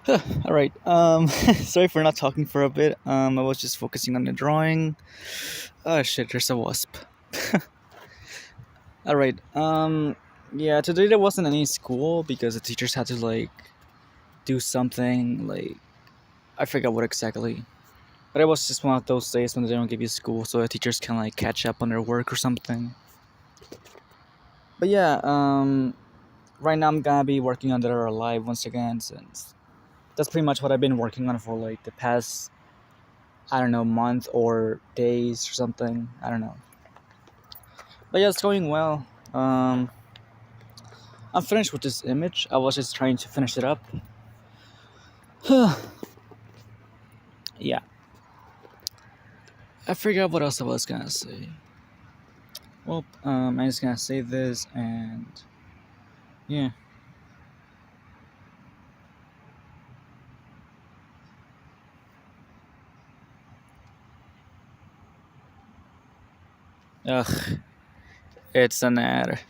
All right. Sorry for not talking for a bit. I was just focusing on the drawing. Oh shit, there's a wasp. All right. Yeah. Today there wasn't any school because the teachers had to like do something like I forgot what exactly. But it was just one of those days when they don't give you school, so the teachers can like catch up on their work or something. But yeah. Right now I'm gonna be working on Dead or Alive once again since that's pretty much what I've been working on for like the past I don't know month or days or something. I don't know. But yeah, it's going well. I'm finished with this image. I was just trying to finish it up. Yeah, I forgot what else I was gonna say. Well, I'm just gonna say this and yeah. Ugh, it's an ad.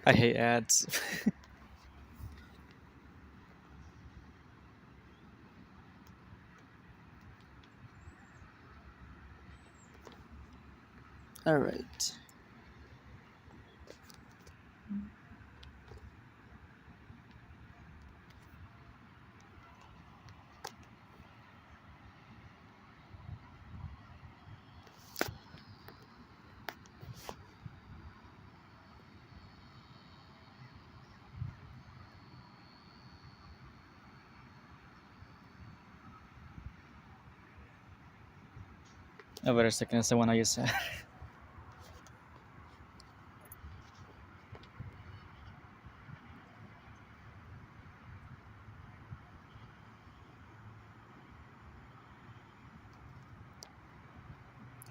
I hate ads. All right. Oh, wait a second. That's the one I just said.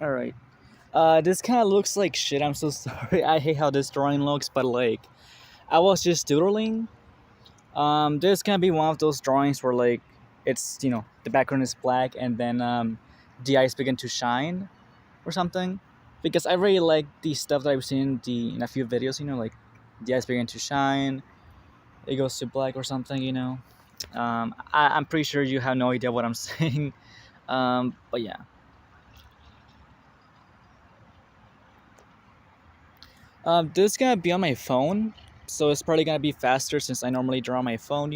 All right. This kind of looks like shit. I'm so sorry. I hate how this drawing looks, but like, I was just doodling. This can be one of those drawings where like it's the background is black and then the eyes begin to shine or something. Because I really like the stuff that I've seen in a few videos. Like the eyes begin to shine, it goes to black or something. I'm pretty sure you have no idea what I'm saying. But yeah, this gonna be on my phone, so it's probably gonna be faster since I normally draw on my phone.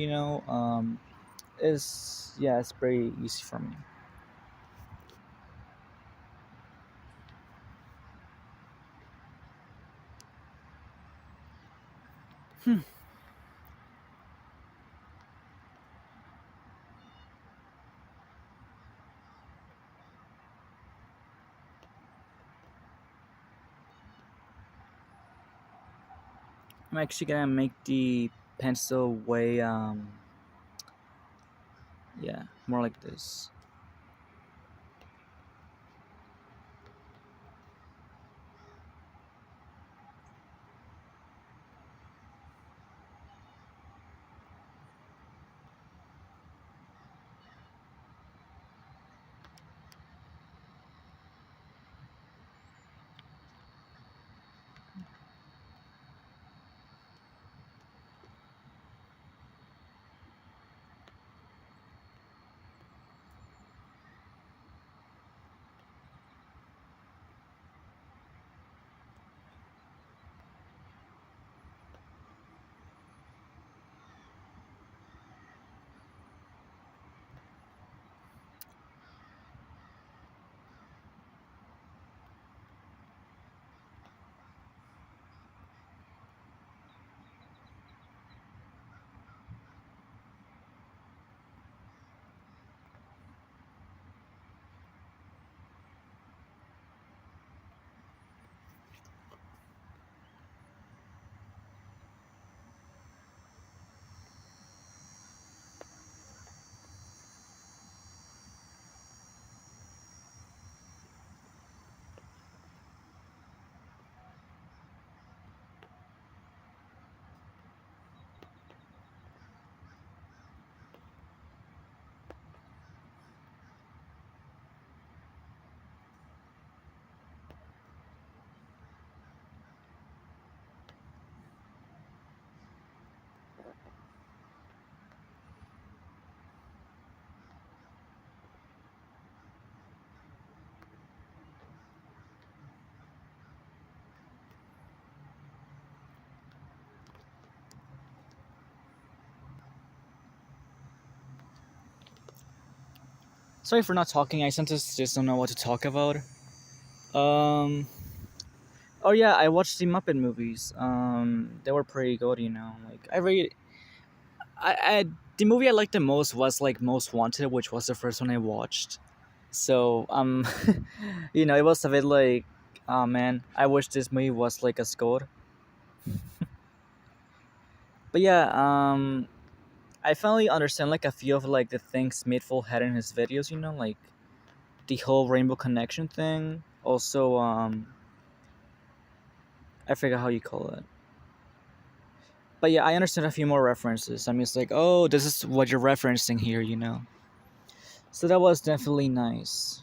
It's yeah, it's pretty easy for me. I'm actually gonna make the pencil way yeah, more like this. Sorry for not talking. I sometimes just don't know what to talk about. Um. Oh yeah, I watched the Muppet movies. They were pretty good. Like I the movie I liked the most was like Most Wanted, which was the first one I watched. So it was a bit like, oh man, I wish this movie was like a score. But yeah, I finally understand like a few of like the things Midful had in his videos. Like the whole rainbow connection thing. Also, I forget how you call it. But yeah, I understand a few more references. I'm just like, oh, this is what you're referencing here. So that was definitely nice.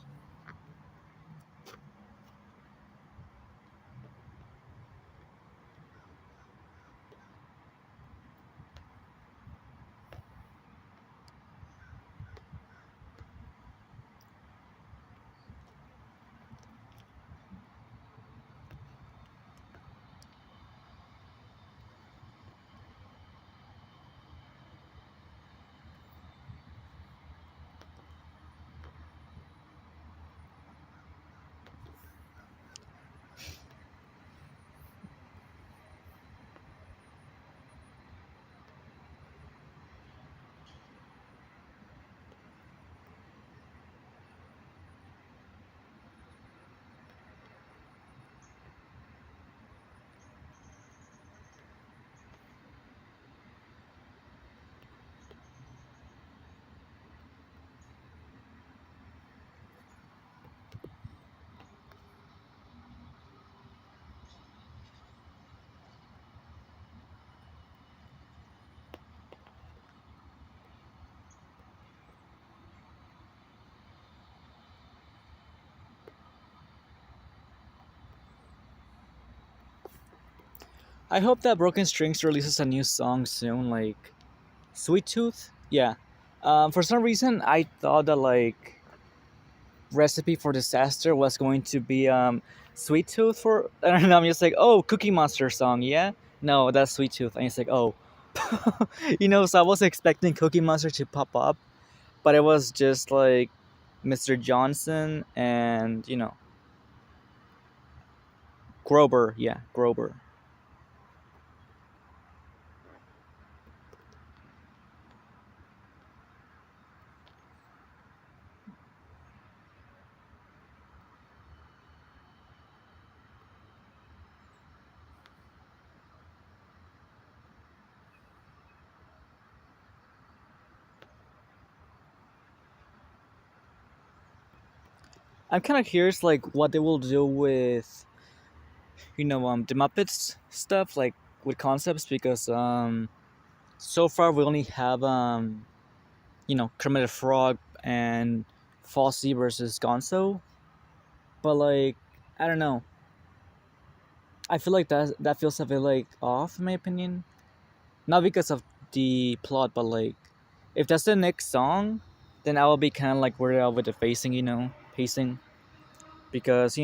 I hope that Broken Strings releases a new song soon, like Sweet Tooth. Yeah. For some reason, I thought that like Recipe for Disaster was going to be Sweet Tooth for. I don't know. I'm just like, oh, Cookie Monster song. Yeah. No, that's Sweet Tooth. And it's like, oh, So I was expecting Cookie Monster to pop up, but it was just like Mr. Johnson and Grober. Yeah, Grober. I'm kind of curious, like what they will do with the Muppets stuff, like with concepts, because so far we only have Kermit the Frog and Fosse versus Gonzo, but like I don't know, I feel like that feels a bit like off in my opinion, not because of the plot, but like if that's the next song, then I will be kind of like worried out with the pacing, because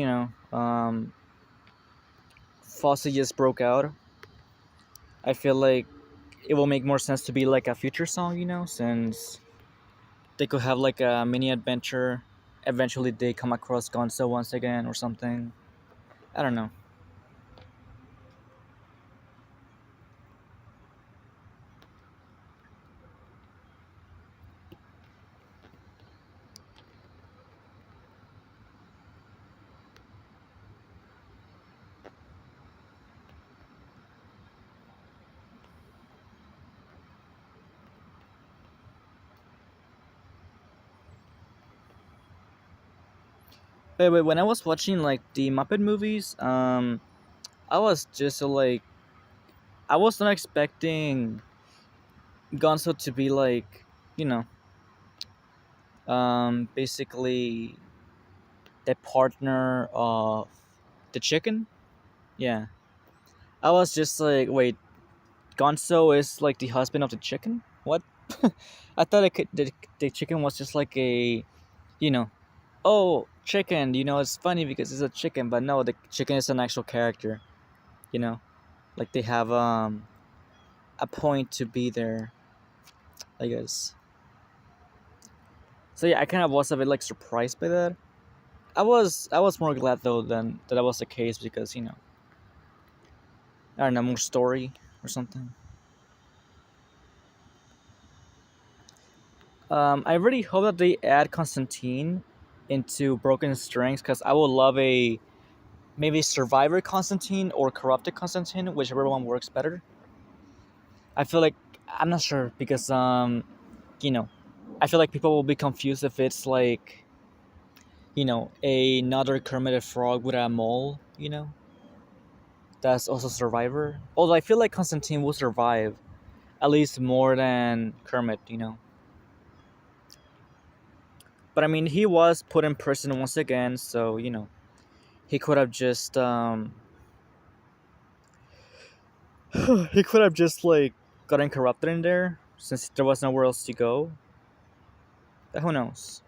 Fosse just broke out. I feel like it will make more sense to be like a future song, since they could have like a mini adventure. Eventually, they come across Gonzo once again or something. I don't know. Wait, when I was watching like the Muppet movies, I was just like, I was not expecting Gonzo to be like, you know, basically the partner of the chicken. Yeah, I was just like, wait, Gonzo is like the husband of the chicken? What? I thought the chicken was just like a, you know, oh, chicken, it's funny because it's a chicken, but no, the chicken is an actual character, you know? Like they have a point to be there, I guess. So yeah, I kind of was a bit like surprised by that. I was more glad though than that was the case because I don't know, more story or something. I really hope that they add Constantine into Broken Strings because I would love a maybe Survivor Constantine or Corrupted Constantine, whichever one works better. I feel like I'm not sure because you know I feel like people will be confused if it's like another Kermit the Frog with a mole. That's also Survivor. Although I feel like Constantine will survive at least more than Kermit. But I mean, he was put in prison once again, so he could have just he could have just like gotten corrupted in there since there was nowhere else to go. But who knows?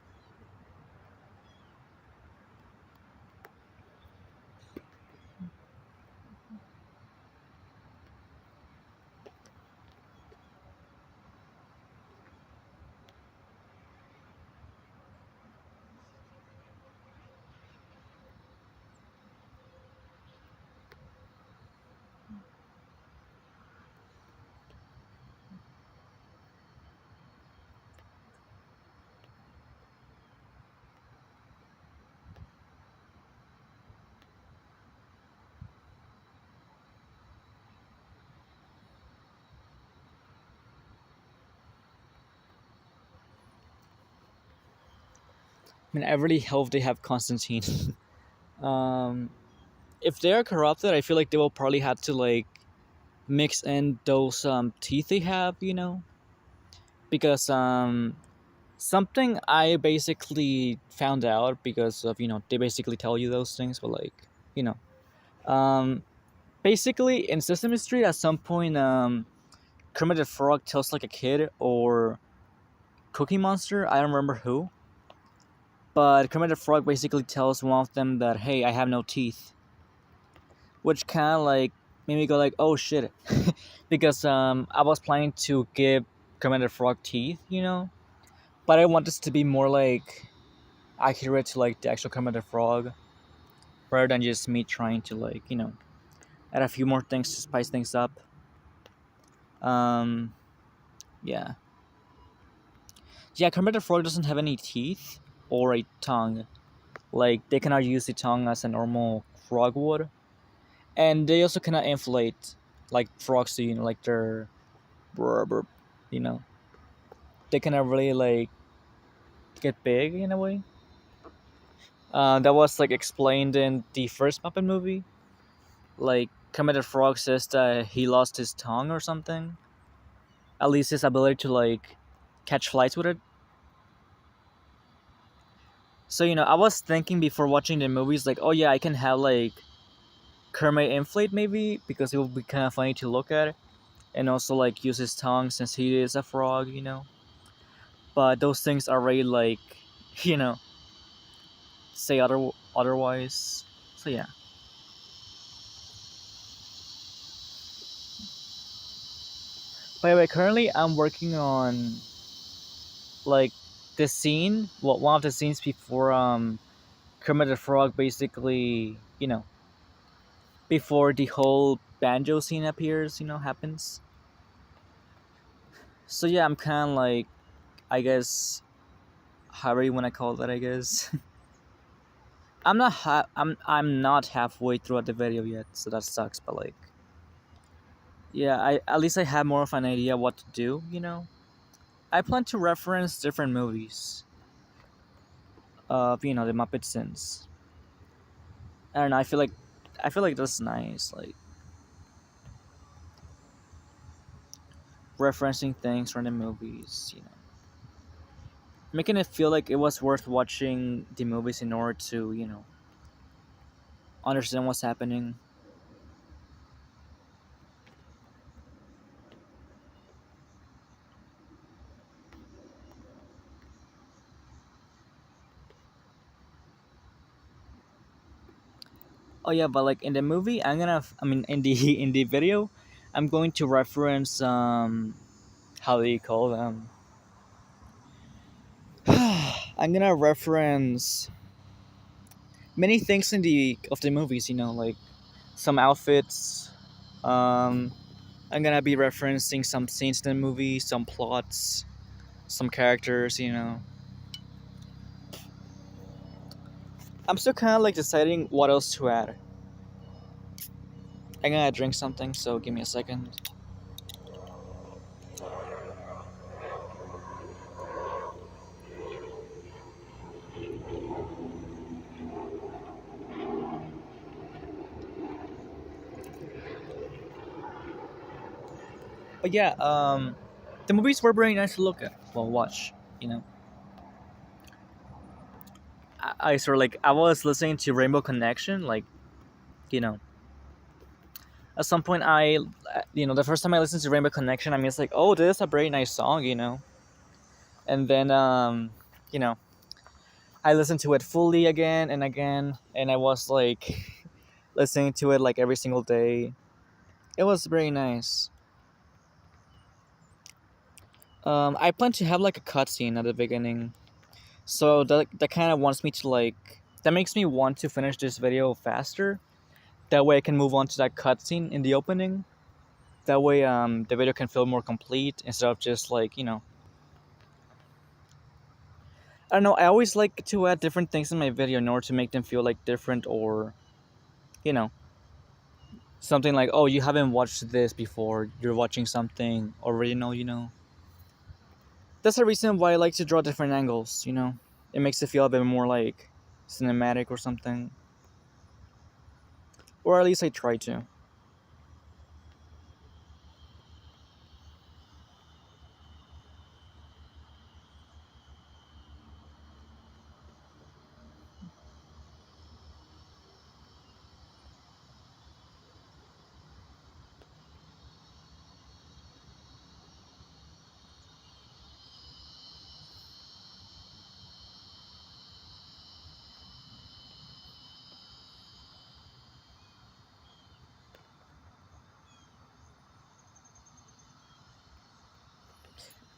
I mean, I really hope they have Constantine. um, if they are corrupted, I feel like they will probably have to like mix in those teeth they have, because something I basically found out because of they basically tell you those things, but like you know um basically in Sesame Street at some point Kermit the Frog tells like a kid or Cookie Monster, I don't remember who, but Kermit the Frog basically tells one of them that hey, I have no teeth, which kind of like made me go like oh shit, because I was planning to give Kermit the Frog teeth, but I want this to be more like accurate to like the actual Kermit the Frog rather than just me trying to like add a few more things to spice things up. Um, yeah, yeah. Kermit the Frog doesn't have any teeth or a tongue. Like they cannot use the tongue as a normal frog would, and they also cannot inflate like frogs do. Like their brr, brr, you know, they cannot really like get big in a way. That was like explained in the first Muppet movie. Like Kermit the Frog says that he lost his tongue or something. At least his ability to like catch flies with it. So I was thinking before watching the movies, like, oh yeah, I can have like Kermit inflate maybe because it would be kind of funny to look at, and also like use his tongue since he is a frog. But those things are already like, you know, say otherwise. So yeah. By the way, currently I'm working on like the scene, well, one of the scenes before Kermit the Frog basically, before the whole banjo scene appears, happens. So yeah, I'm kind of like, I guess, however you want to call that, I guess. I'm not halfway through the video yet, so that sucks. But like, yeah, I at least I have more of an idea what to do. I plan to reference different movies of the Muppet scenes. I don't know. I feel like that's nice. Like referencing things from the movies. Making it feel like it was worth watching the movies in order to understand what's happening. Oh yeah, but like in the movie, I mean, in the in the video, I'm going to reference how do you call them? I'm gonna reference many things in the movies. Like some outfits. Um, I'm gonna be referencing some scenes in the movie, some plots, some characters. I'm still kind of like deciding what else to add. I'm gonna drink something, so give me a second. But yeah, the movies were very nice to look at. Well, watch. You know, I sort of like I was listening to Rainbow Connection, like you know, at some point the first time I listened to Rainbow Connection, I mean, it's like, oh, this is a very nice song. And then you know, I listened to it fully again and again, and I was like listening to it like every single day. It was very nice. I plan to have like a cutscene at the beginning, so that kind of wants me to like that makes me want to finish this video faster. That way, I can move on to that cutscene in the opening. That way, the video can feel more complete instead of just like I don't know. I always like to add different things in my video in order to make them feel like different or you know something like, oh, you haven't watched this before. You're watching something original. That's the reason why I like to draw different angles. It makes it feel a bit more like cinematic or something. Or at least I try to.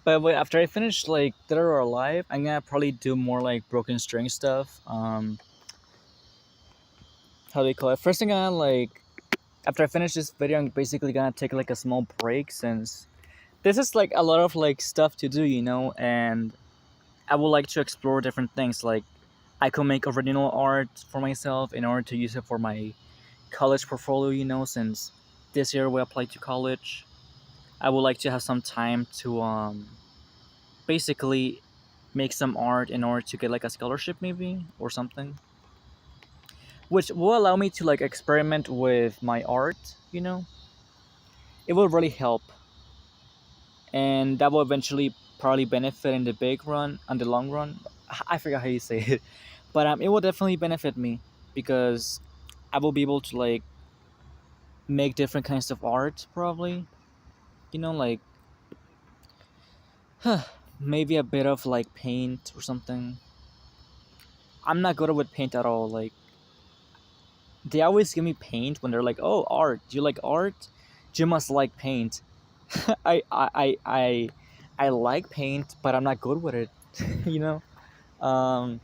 But wait, after I finish like Dead or Alive, I'm gonna probably do more like broken string stuff. How do you call it? First thing I like after I finish this video, I'm basically gonna take like a small break since this is like a lot of like stuff to do, and I would like to explore different things. Like I could make original art for myself in order to use it for my college portfolio, since this year we apply to college. I would like to have some time to basically make some art in order to get like a scholarship maybe or something. Which will allow me to like experiment with my art. It will really help, and that will eventually probably benefit in the big run and the long run. I forgot how you say it, but it will definitely benefit me because I will be able to like make different kinds of art probably. Like maybe a bit of like paint or something. I'm not good with paint at all. Like they always give me paint when they're like, "Oh, art. Do you like art? You must like paint." I I I I I like paint, but I'm not good with it. you know. Um,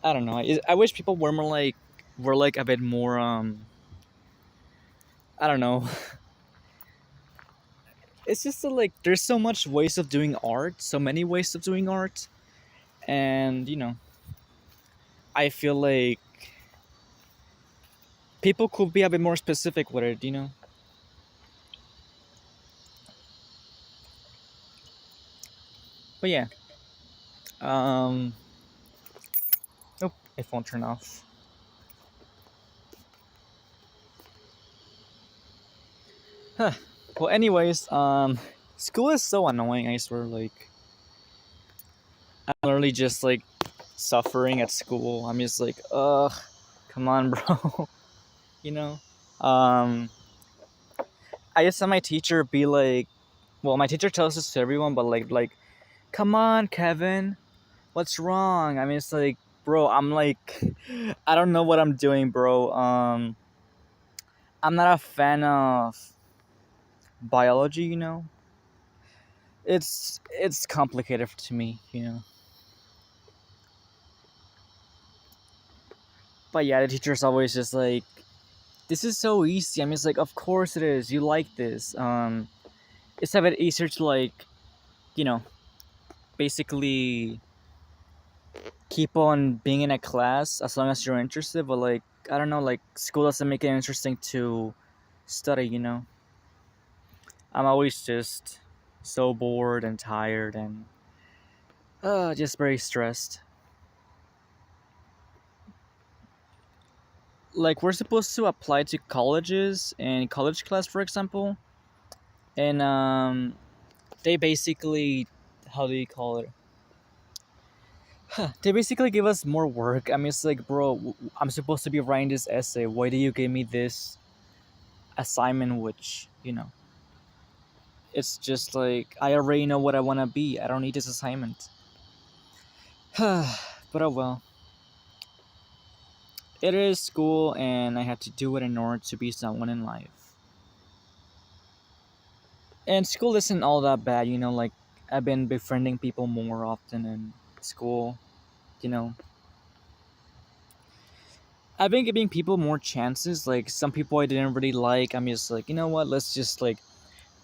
I don't know. I wish people were like a bit more I don't know. It's just that, like there's so much ways of doing art, so many ways of doing art, and I feel like people could be a bit more specific with it. But yeah. Um. Oh, my phone turned off. Huh. Well, anyways, school is so annoying. I swear, like I'm literally just like suffering at school. I'm just like, ugh, come on, bro. you know. Um, I just saw my teacher be like, well, my teacher tells this to everyone, but like, come on, Kevin, what's wrong? I mean, it's like, bro, I'm like, I don't know what I'm doing, bro. I'm not a fan of biology. It's complicated to me. But yeah, the teacher's always just like, this is so easy. I mean, it's like, of course it is. You like this. It's a bit easier to like, you know, basically keep on being in a class as long as you're interested. But like, I don't know, like school doesn't make it interesting to study. I'm always just so bored and tired and just very stressed. Like we're supposed to apply to colleges and college class, for example, and they basically, how do you call it? They basically give us more work. I mean, it's like, bro, I'm supposed to be writing this essay. Why do you give me this assignment? Which it's just like I already know what I want to be. I don't need this assignment. But oh well. It is school, and I have to do it in order to be someone in life. And school isn't all that bad, like I've been befriending people more often in school, you know. I've been giving people more chances, like some people I didn't really like, I'm just like, you know what, let's just like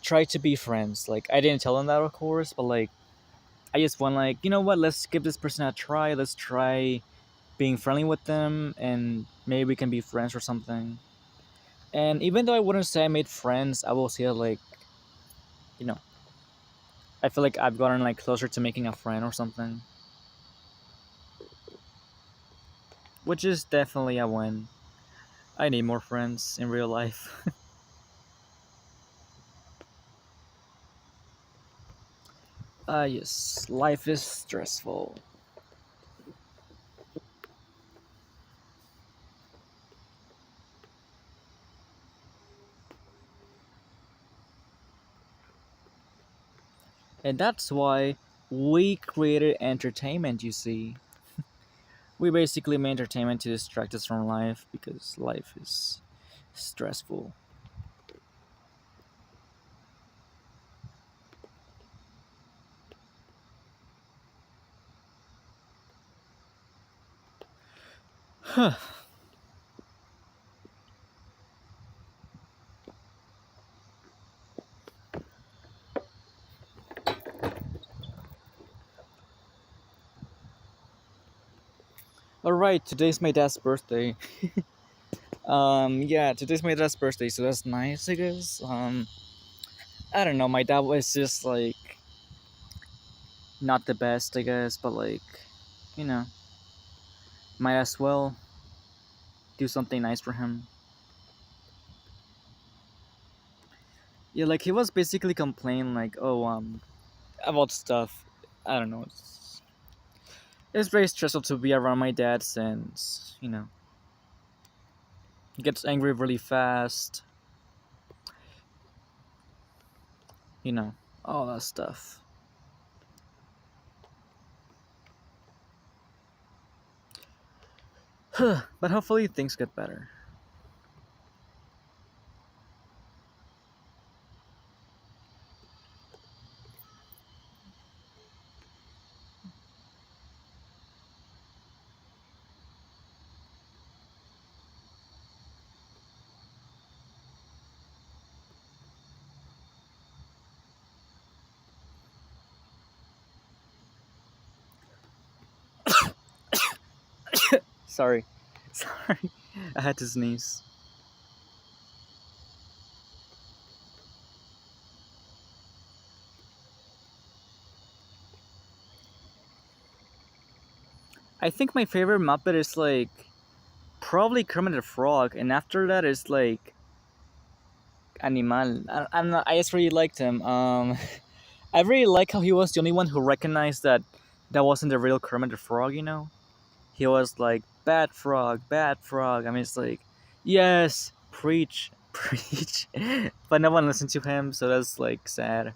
try to be friends. Like I didn't tell them that of course, but like I just went like, you know what, let's give this person a try, let's try being friendly with them and maybe we can be friends or something. And even though I wouldn't say I made friends, I will say like, you know, I feel like I've gotten like closer to making a friend or something. Which is definitely a win. I need more friends in real life. Yes, life is stressful. And that's why we created entertainment, you see. We basically made entertainment to distract us from life because life is stressful. Alright, today's my dad's birthday. Yeah, today's my dad's birthday, so that's nice, I guess. I don't know, my dad was just like not the best, I guess, but like, you know, might as well do something nice for him. Yeah, like he was basically complaining like, oh, about stuff. I don't know. It's very stressful to be around my dad since he gets angry really fast. You know, all that stuff. But hopefully things get better. Sorry, sorry, I had to sneeze. I think my favorite Muppet is like probably Kermit the Frog, and after that is like Animal. I'm not. I just really liked him. I really like how he was the only one who recognized that that wasn't the real Kermit the Frog. He was like bad frog, bad frog. I mean, it's like yes, preach, preach, but no one listened to him, so that's like sad.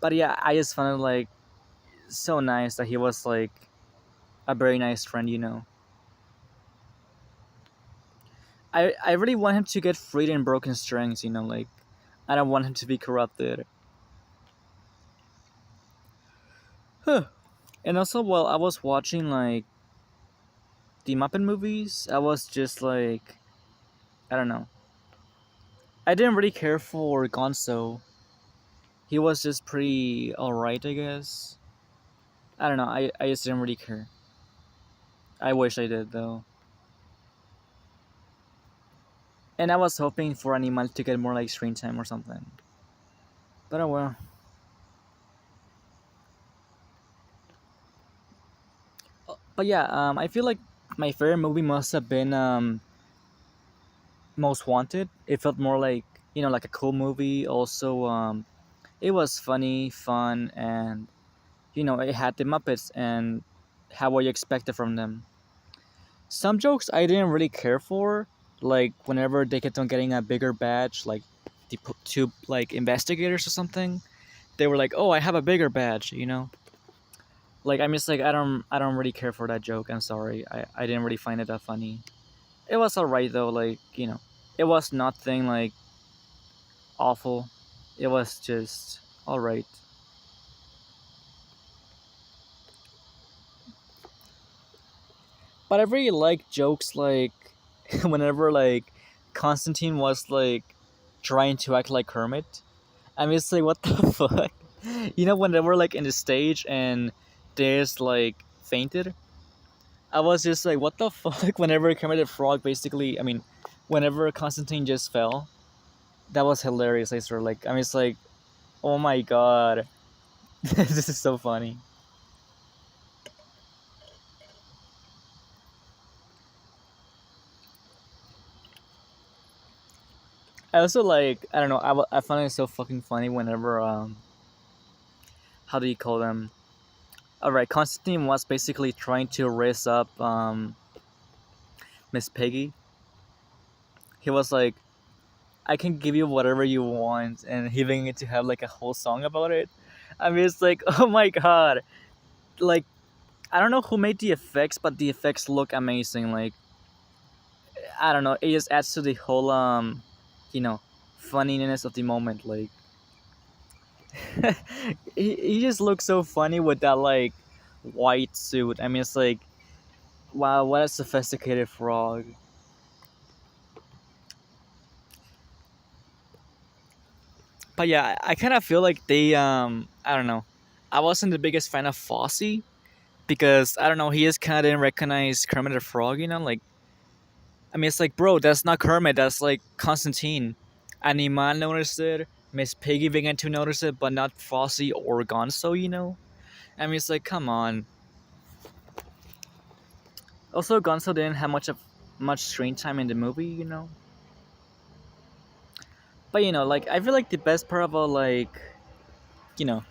But yeah, I just found it like so nice that he was like a very nice friend. I really want him to get freed in broken strings. Like I don't want him to be corrupted. Huh. And also, while I was watching like the Muppet movies, I was just like, I don't know. I didn't really care for Gonzo. He was just pretty alright, I guess. I don't know. I just didn't really care. I wish I did though. And I was hoping for Animal to get more like screen time or something. But oh well. But yeah, I feel like my favorite movie must have been Most Wanted. It felt more like, like a cool movie. Also, it was funny, fun, and it had the Muppets and how what you expected from them. Some jokes I didn't really care for, like whenever they kept on getting a bigger badge, like the two like investigators or something. They were like, "Oh, I have a bigger badge." Like I'm just like I don't really care for that joke. I'm sorry, I didn't really find it that funny. It was alright though, like it was nothing like awful. It was just alright. But I really like jokes like whenever like Constantine was like trying to act like Kermit. I mean, it's like what the fuck, when they were like in the stage and there's like fainted. I was just like, what the fuck? Whenever Kermit the Frog basically, I mean, whenever Constantine just fell, that was hilarious. I swear, like, I mean, it's like, oh my god, this is so funny. I also like, I don't know, I find it so fucking funny whenever how do you call them? All right, Constantine was basically trying to raise up Miss Piggy. He was like, I can give you whatever you want, and he began to have like a whole song about it. I mean, it's like, oh my god, like I don't know who made the effects, but the effects look amazing. Like I don't know, it just adds to the whole you know, funniness of the moment. Like he just looks so funny with that like white suit. I mean, it's like wow, what a sophisticated frog. But yeah, I kind of feel like they I don't know. I wasn't the biggest fan of Fosse because I don't know, he just kind of didn't recognize Kermit the Frog. Like I mean, it's like, bro, that's not Kermit. That's like Constantine. Animal noticed it. Miss Piggy began to notice it, but not Fosse or Gonzo. I mean, it's like, come on. Also, Gonzo didn't have much screen time in the movie. But like I feel like the best part about like, you know,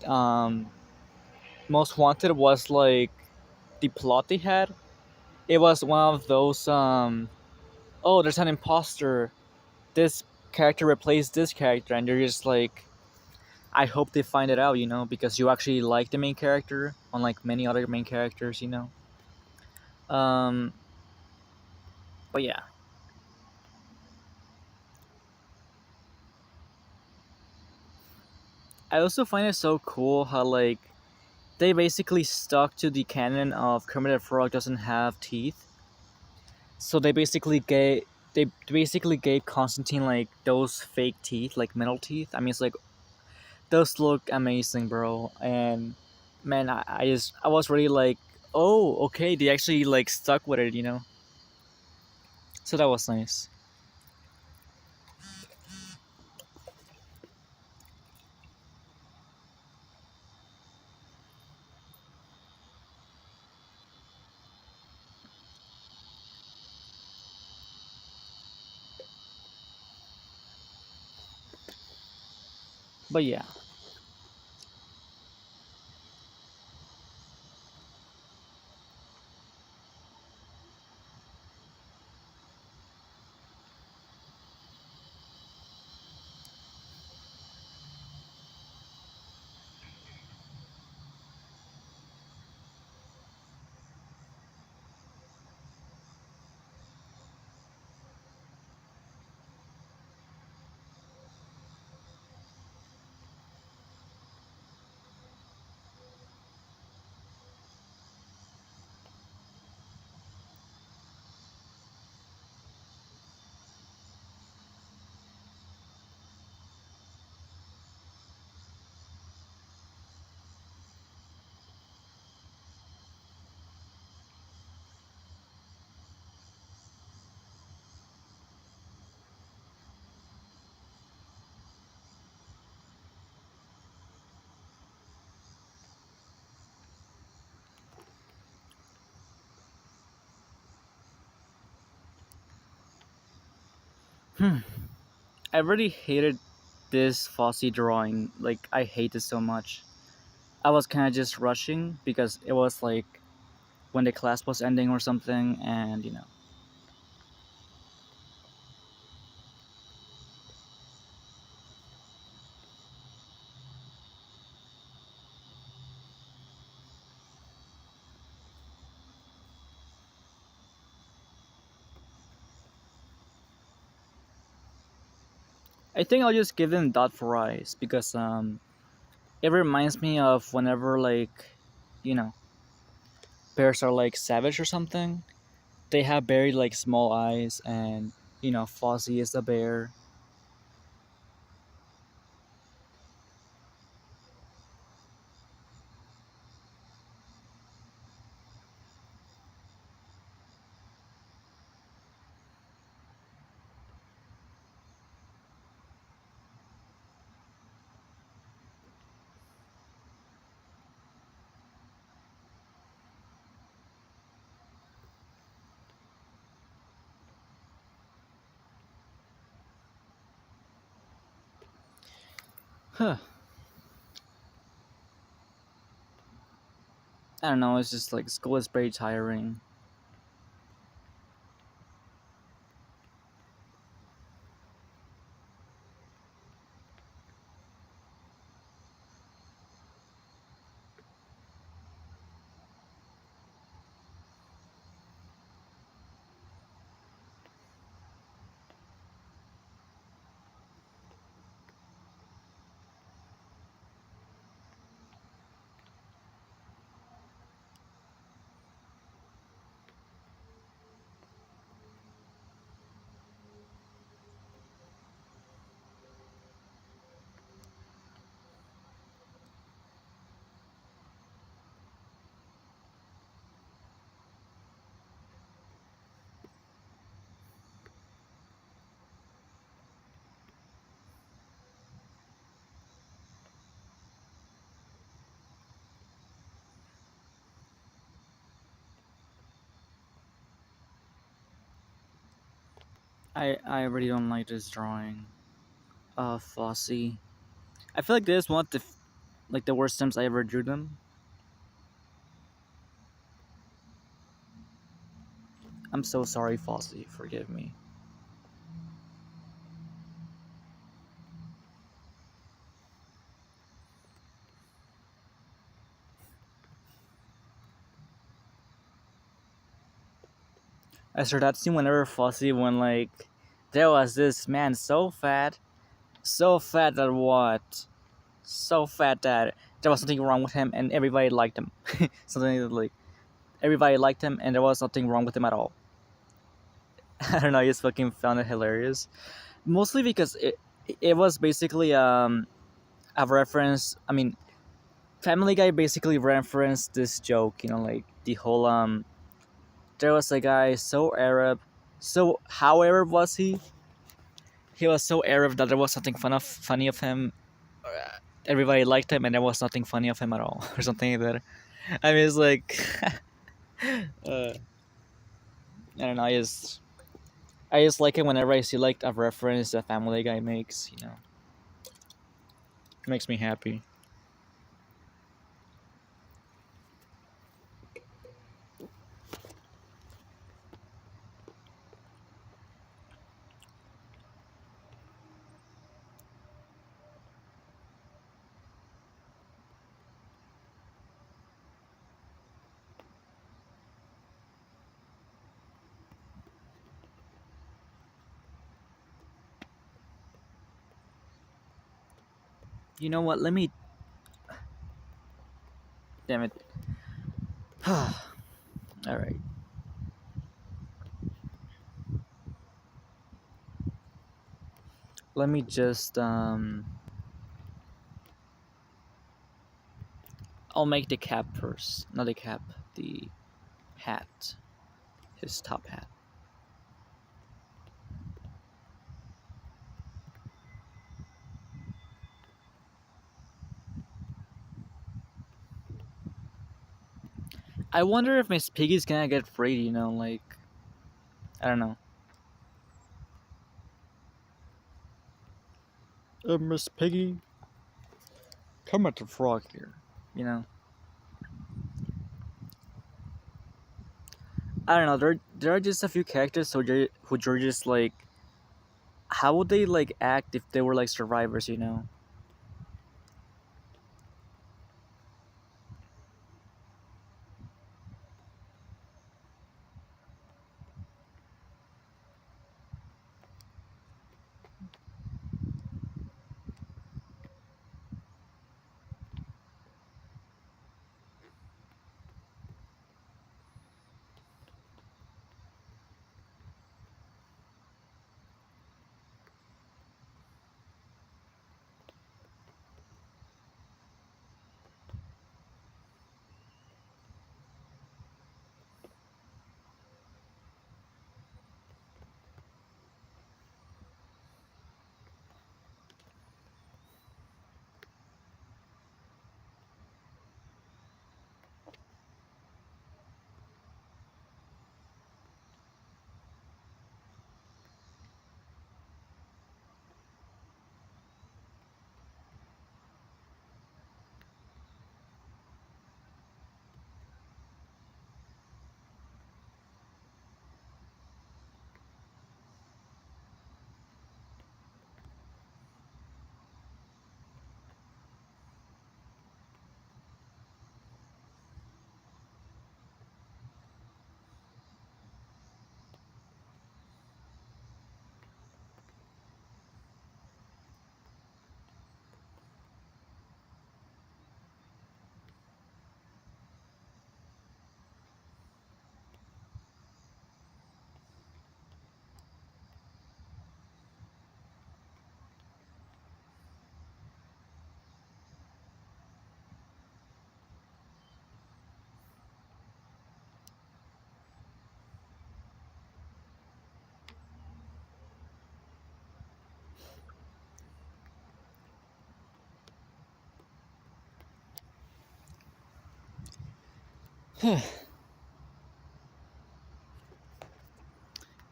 um, Most Wanted was like the plot they had. It was one of those oh, there's an imposter. This character replaced this character, and you're just like, I hope they find it out, because you actually like the main character, unlike many other main characters. Um, but yeah, I also find it so cool how like they basically stuck to the canon of Kermit the Frog doesn't have teeth, so they basically gave Constantine like those fake teeth, like metal teeth. I mean, it's like those look amazing, bro. And man, I was really like, oh, okay, they actually like stuck with it. So that was nice. But yeah. Hmm. I really hated this Fosse drawing. Like, I hate it so much. I was kind of just rushing because it was like when the class was ending or something, and I think I'll just give them dot for eyes because it reminds me of whenever like you know bears are like savage or something. They have very like small eyes, and Fosse is a bear. Huh. I don't know. It's just like school is very tiring. I really don't like this drawing. Fosse. I feel like this is one of like the worst times I ever drew them. I'm so sorry, Fosse. Forgive me. I started that scene whenever Fosse when like there was this man so fat that what? So fat that there was something wrong with him and everybody liked him. Something like everybody liked him and there was nothing wrong with him at all. I don't know, I just fucking found it hilarious. Mostly because it was basically a reference. I mean, Family Guy basically referenced this joke. Like the whole there was a guy so Arab. So how Arab was he? He was so Arab that there was something funny of him. Everybody liked him, and there was nothing funny of him at all, or something like that. I mean, it's like, I don't know. I just like it whenever I see like a reference that Family Guy makes. It makes me happy. You know what? Let me. Damn it. All right. Let me just I'll make the cap first. Not the cap. The hat. His top hat. I wonder if Miss Piggy's gonna get free. Like I don't know. Miss Piggy, come at the frog here. You know, I don't know. There are just a few characters who are just like, how would they like act if they were like survivors? You know.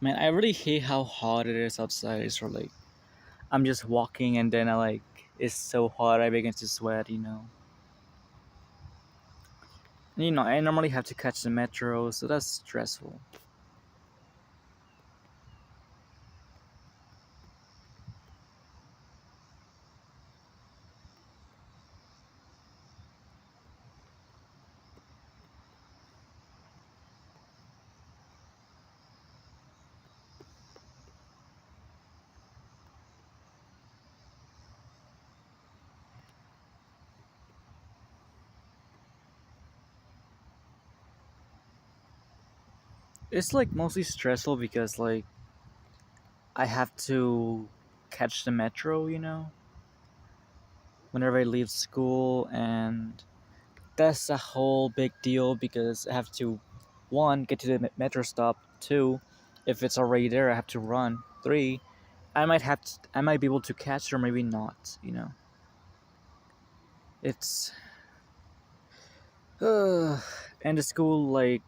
Man, I really hate how hot it is outside. It's like I'm just walking and then I like it's so hot I begin to sweat. You know. You know, I normally have to catch the metro, so that's stressful. It's like mostly stressful because like I have to catch the metro, you know, whenever I leave school, and that's a whole big deal because I have to, one, get to the metro stop. Two, if it's already there, I have to run. Three, I might be able to catch it or maybe not. You know, it's and the school like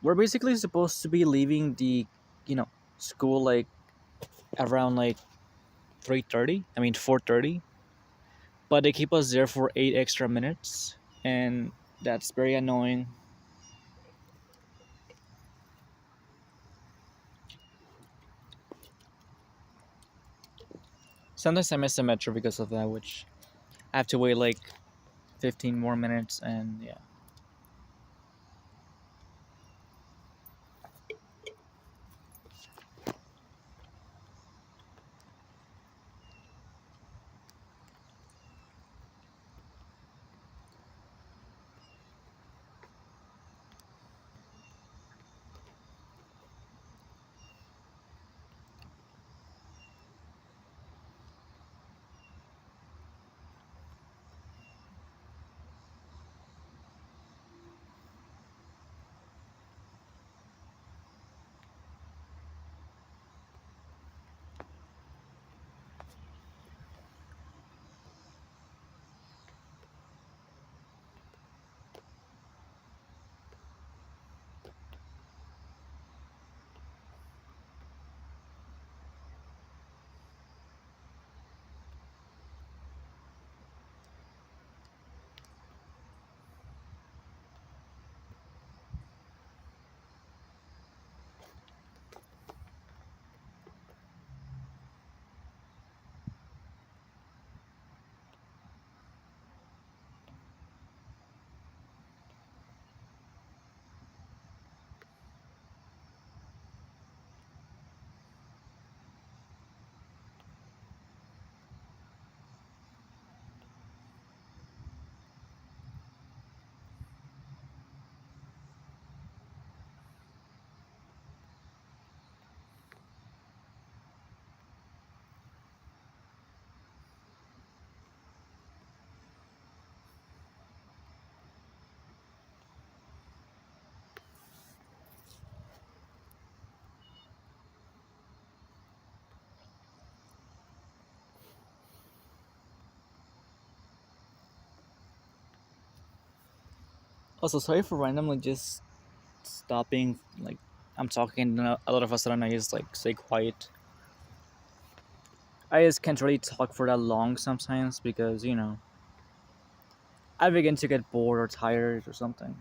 we're basically supposed to be leaving the, you know, school like around like 3:30. I mean 4:30, but they keep us there for 8 extra minutes, and that's very annoying. Sometimes I miss the metro because of that, which I have to wait like 15 more minutes, and yeah. Also, sorry for randomly just stopping. Like, I'm talking, and a lot of a sudden I just like stay quiet. I just can't really talk for that long sometimes because I begin to get bored or tired or something.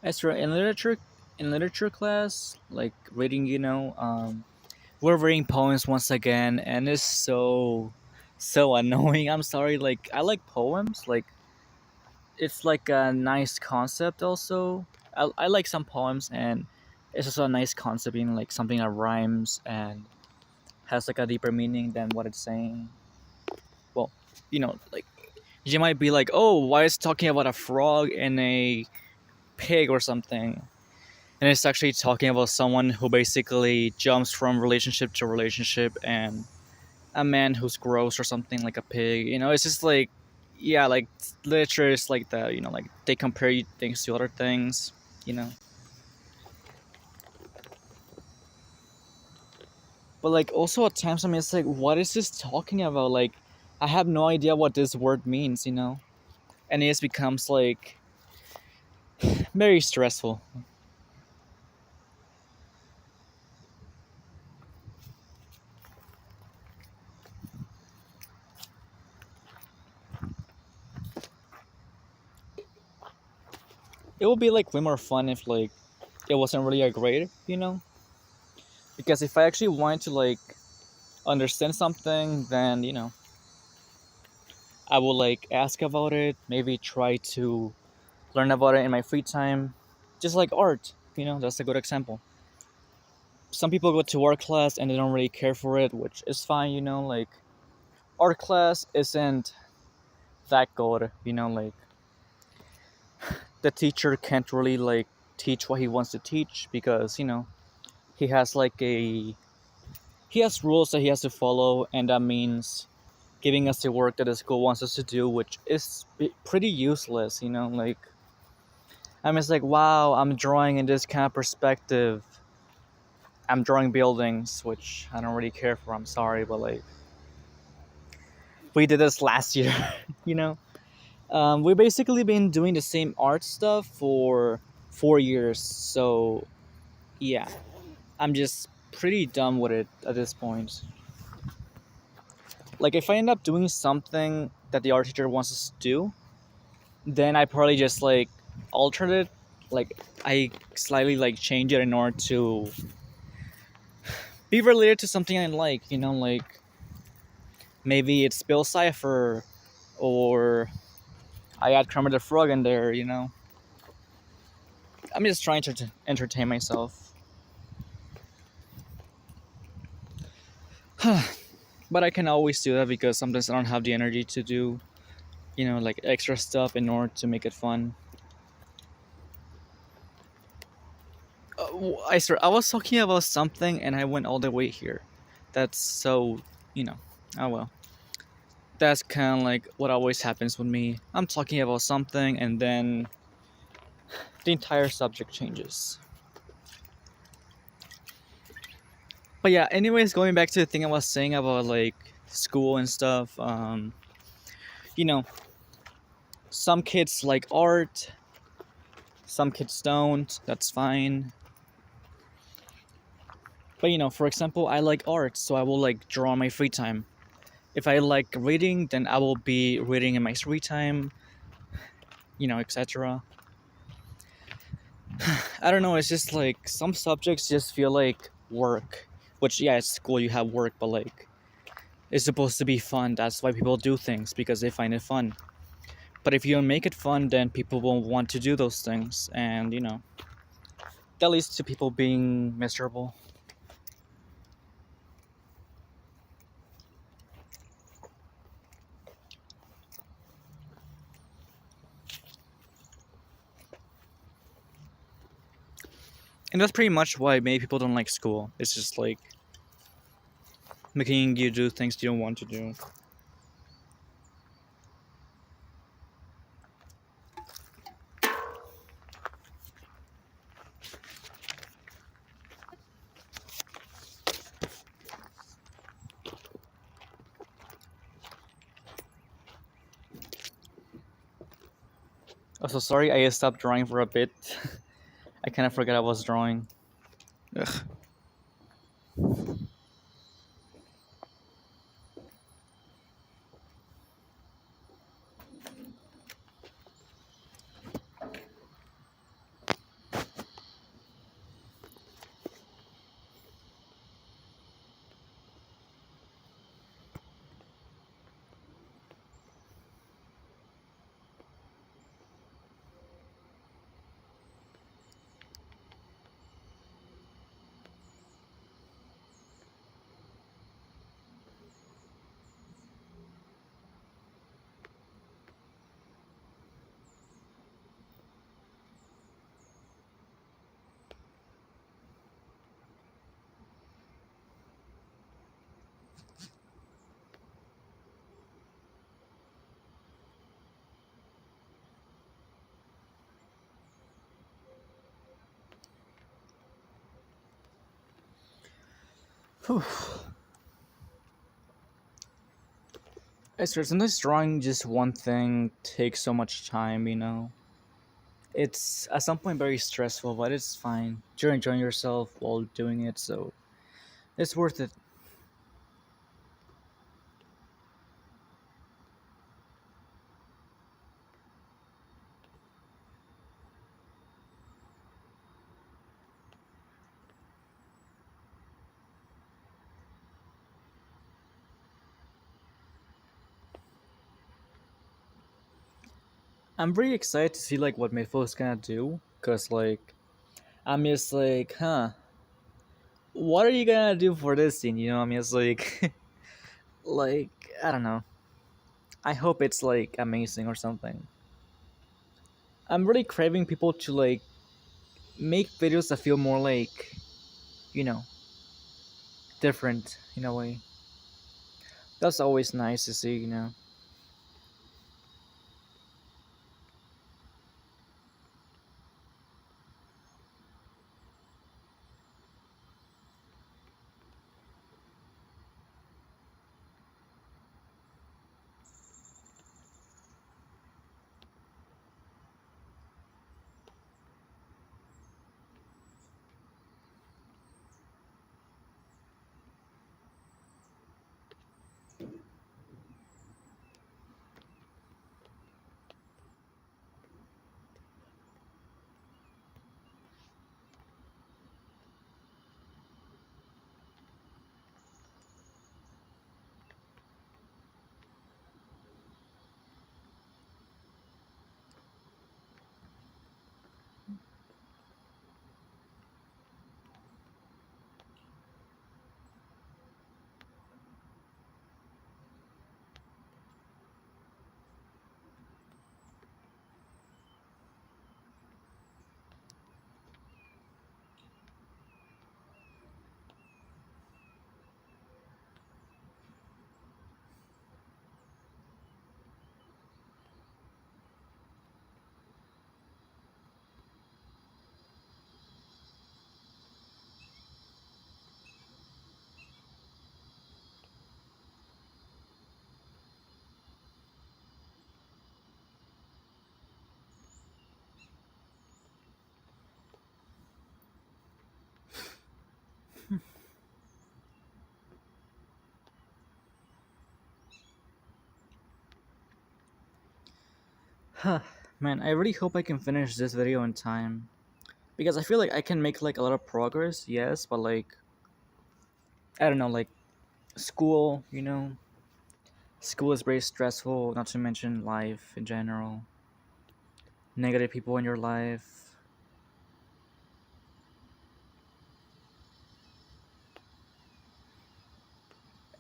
As for in literature class, like reading, we're reading poems once again, and it's so annoying. I'm sorry. Like I like poems. Like it's like a nice concept. Also, I like some poems, and it's also a nice concept being like something that rhymes and has like a deeper meaning than what it's saying. Well, like you might be like, oh, why is it talking about a frog and a pig or something? And it's actually talking about someone who basically jumps from relationship to relationship and a man who's gross or something like a pig. It's just like, yeah, like literature is like that. Like they compare things to other things. You know, but like also at times, I mean, it's like, what is this talking about? Like, I have no idea what this word means. And it just becomes like very stressful. It would be like way more fun if like it wasn't really a grade. Because if I actually wanted to like understand something, then I will like ask about it, maybe try to learn about it in my free time. Just like art, that's a good example. Some people go to art class and they don't really care for it, which is fine. Like art class isn't that good. Like the teacher can't really like teach what he wants to teach because he has like he has rules that he has to follow, and that means giving us the work that the school wants us to do, which is pretty useless. Like I'm just like, wow, I'm drawing in this kind of perspective. I'm drawing buildings, which I don't really care for. I'm sorry, but like we did this last year. you know. We basically been doing the same art stuff for 4 years, so yeah, I'm just pretty done with it at this point. Like if I end up doing something that the art teacher wants us to do, then I probably just like altered it. Like I slightly like change it in order to be related to something I like. Like maybe it's Bill Cipher, or I add Kermit the Frog in there. I'm just trying to entertain myself. But I can always do that because sometimes I don't have the energy to do, like extra stuff in order to make it fun. I swear, I was talking about something and I went all the way here. That's so, oh well. That's kind of like what always happens with me. I'm talking about something and then the entire subject changes. But yeah, anyways, going back to the thing I was saying about like school and stuff, you know, some kids like art, some kids don't. That's fine. But for example, I like art, so I will like draw in my free time. If I like reading, then I will be reading in my free time, etc. I don't know, it's just like some subjects just feel like work. Which, yeah, at school you have work, but like it's supposed to be fun. That's why people do things, because they find it fun. But if you don't make it fun, then people won't want to do those things, and that leads to people being miserable. And that's pretty much why many people don't like school. It's just like making you do things you don't want to do. Also, sorry, I stopped drawing for a bit. I kind of forgot I was drawing. Ugh. Whew. I swear, sometimes drawing just one thing takes so much time, you know? It's at some point very stressful, but it's fine. You're enjoying yourself while doing it, so it's worth it. I'm very excited to see like what Mayfield's gonna do, cause like I'm just like, huh, what are you gonna do for this scene? You know, I'm just like, like I don't know. I hope it's like amazing or something. I'm really craving people to like make videos that feel more like, you know, different in a way. That's always nice to see, you know. Huh, man, I really hope I can finish this video in time because I feel like I can make like a lot of progress, yes, but like I don't know, like school, you know, school is very stressful. Not to mention life in general, negative people in your life,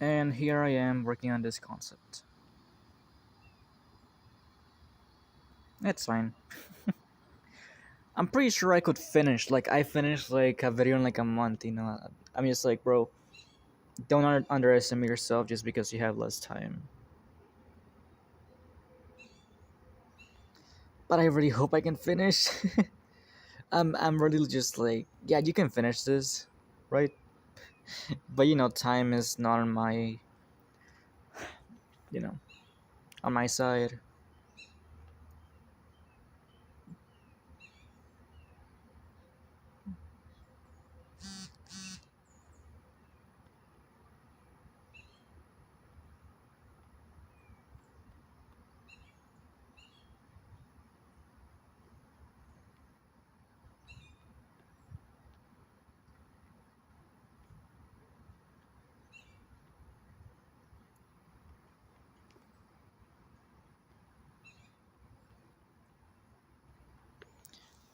and here I am working on this concept. It's fine. I'm pretty sure I could finish. Like I finished like a video in like a month. You know, I'm just like, bro. Don't underestimate yourself just because you have less time. But I really hope I can finish. I'm really just like, yeah, you can finish this, right? But time is not on my, you know, on my side.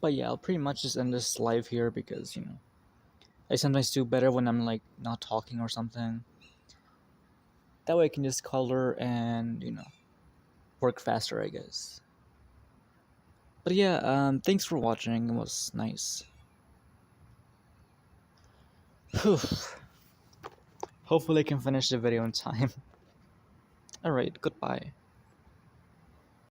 But yeah, I'll pretty much just end this live here because I sometimes do better when I'm like not talking or something. That way I can just color and work faster, I guess. But yeah, thanks for watching. It was nice. Hopefully I can finish the video in time. Alright, goodbye.